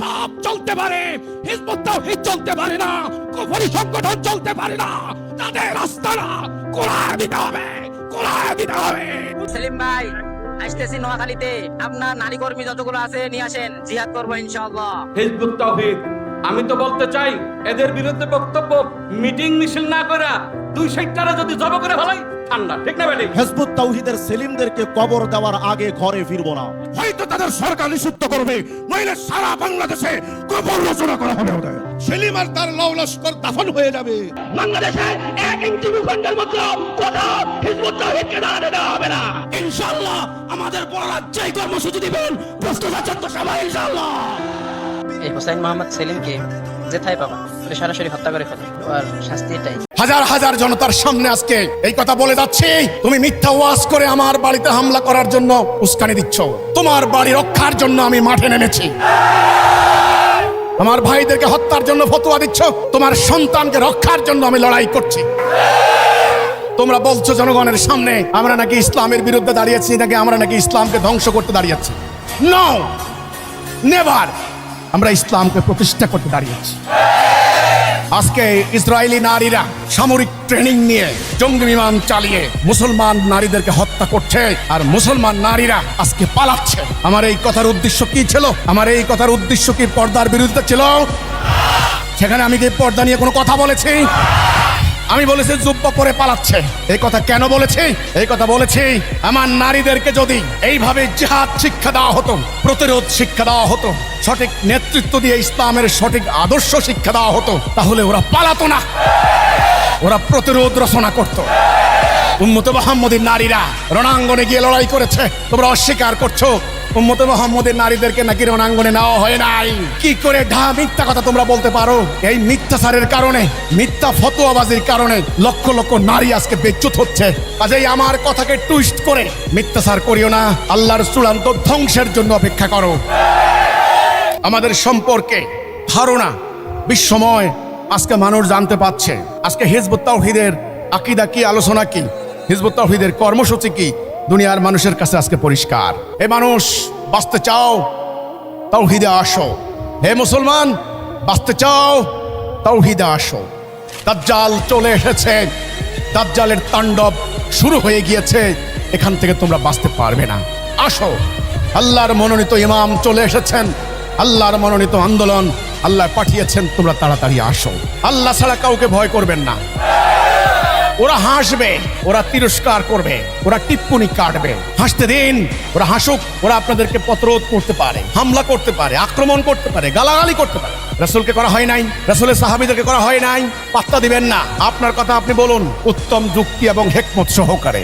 সব চলতে পারে, হিজবুত তাওহীদ চলতে পারে না, কুফরি সংগঠন চলতে পারে না। তাদের রাস্তাটা কোরআন দিতে হবে, কোরআন দিতে হবে। সেলিম ভাই আসতেছি নোয়াখালীতে, আপনার নারী কর্মী যতগুলো আছে নিয়ে আসেন, জিহাদ করবো ইনশাআল্লাহ। হিজবুত তাওহীদ, আমি তো বলতে চাই এদের বিরুদ্ধে বক্তব্য মিটিং মিছিল না করে দুই সাইডটারে যদি জব করে ফেলাই ঠান্ডা, ঠিক না বেটি? হিজবুত তাওহীদের সেলিমদেরকে কবর দেওয়ার আগে ঘরে ফিরবো না। হয়তো তাদের সরকার নিষিদ্ধ করবে, নইলে সারা বাংলাদেশে কবর রচনা করা হবে ওদের। সেলিম আর তার লস্কর দাফন হয়ে যাবে। বাংলাদেশে এক ইঞ্চি ভূখণ্ডের মধ্যে কোথাও হিজবুত তাওহীদকে দাঁড়াতে দেওয়া হবে না। ইনশাআল্লাহ আমাদের বড় রাজ্যে কর্মসূচি দিবেন, প্রস্তুত আছেন তো সবাই ইনশাআল্লাহ? এই হোসেন মোহাম্মদ সেলিমকে যেথায় পাবা ওকে সরাসরি হত্যা করে ফেলে, আর শাস্তি এটাই। হাজার হাজার জনতার সামনে আজকে এই কথা বলে যাচ্ছি, তুমি মিথ্যা ওয়াজ করে আমার বাড়িতে হামলা করার জন্য উস্কানি দিচ্ছ। তোমার বাড়ি রক্ষার জন্য আমি মাঠে নেমেছি। আমার ভাইদেরকে হত্যার জন্য ফতোয়া দিচ্ছ, তোমার সন্তানকে রক্ষার জন্য আমি লড়াই করছি। তোমরা বলছো জনগণের সামনে আমরা নাকি ইসলামের বিরুদ্ধে দাঁড়িয়েছি, নাকি আমরা নাকি ইসলামকে ধ্বংস করতে দাঁড়িয়েছি। No, never. আমরা ইসলামকে প্রতিষ্ঠা করতে দাঁড়িয়েছি। আজকে ইসরায়েলি নারীরা সামরিক ট্রেনিং নিয়ে জঙ্গি বিমান চালিয়ে মুসলমান নারীদেরকে হত্যা করছে, আর মুসলমান নারীরা আজকে পালাচ্ছে। আমার এই কথার উদ্দেশ্য কি ছিল? আমার এই কথার উদ্দেশ্য কি পর্দার বিরুদ্ধে ছিল? সেখানে আমি কি পর্দা নিয়ে কোনো কথা বলেছি? আমি বলেছি জুব্বা পরে পালাচ্ছে। এই কথা কেন বলেছি? এই কথা বলেছি আমার নারীদেরকে যদি এইভাবে জিহাদ শিক্ষা দেওয়া হতো, প্রতিরোধ শিক্ষা দেওয়া হতো, সঠিক নেতৃত্ব দিয়ে ইসলামের সঠিক আদর্শ শিক্ষা দেওয়া হতো, তাহলে ওরা পালাতো না, ওরা প্রতিরোধ রচনা করত। উম্মতে মুহাম্মদের নারীরা রণাঙ্গনে গিয়ে লড়াই করেছে, তোমরা অস্বীকার করছো। উম্মতে মুহাম্মদের নারীদেরকে নাকি রণাঙ্গনে নেওয়া হয় নাই। কি করে মিথ্যা কথা তোমরা বলতে পারো? এই মিথ্যাচারের কারণে, মিথ্যা ফতোয়াবাজির কারণে লক্ষ লক্ষ নারী আজকে বেজ্জত হচ্ছে। কাজেই আমার কথাকে টুইস্ট করে মিথ্যাচার করিও না, আল্লাহর চূড়ান্ত ধ্বংসের জন্য অপেক্ষা করো। আমাদের সম্পর্কে ধারণা বিশ্বময় আজকে মানুষ জানতে পাচ্ছে। আজকে হিজবুত তাওহীদের আকীদা কি, আলোচনা কি, হিজবুত তাওহীদের কর্মসূচি কি, দুনিয়ার মানুষের কাছে আজকে পরিষ্কার। হে মানুষ, বাঁচতে চাও তাওহীদে আসো। হে মুসলমান, বাঁচতে চাও তাওহীদে আসো। দাজ্জাল চলে এসেছে, দাজ্জালের তাণ্ডব শুরু হয়ে গিয়েছে, এখান থেকে তোমরা বাঁচতে পারবে না। আসো, আল্লাহর মনোনীত ইমাম চলে এসেছেন, আল্লাহর মনোনীত আন্দোলন আল্লাহ পাঠিয়েছেন, তোমরা তাড়াতাড়ি আসো। আল্লাহ ছাড়া কাউকে ভয় করবেন না। ওরা হাসবে, ওরা তিরস্কার করবে, ওরা টিপ্পনি কাটবে, হাসতে দিন, ওরা হাসুক। ওরা আপনাদেরকে প্রতিরোধ করতে পারে, হামলা করতে পারে, আক্রমণ করতে পারে, গালাগালি করতে পারে। রাসূলকে করা হয় নাই, রাসূলের সাহাবীদেরকে করা হয় নাই, পাত্তা দিবেন না। আপনার কথা আপনি বলুন উত্তম যুক্তি এবং হিকমত সহকারে।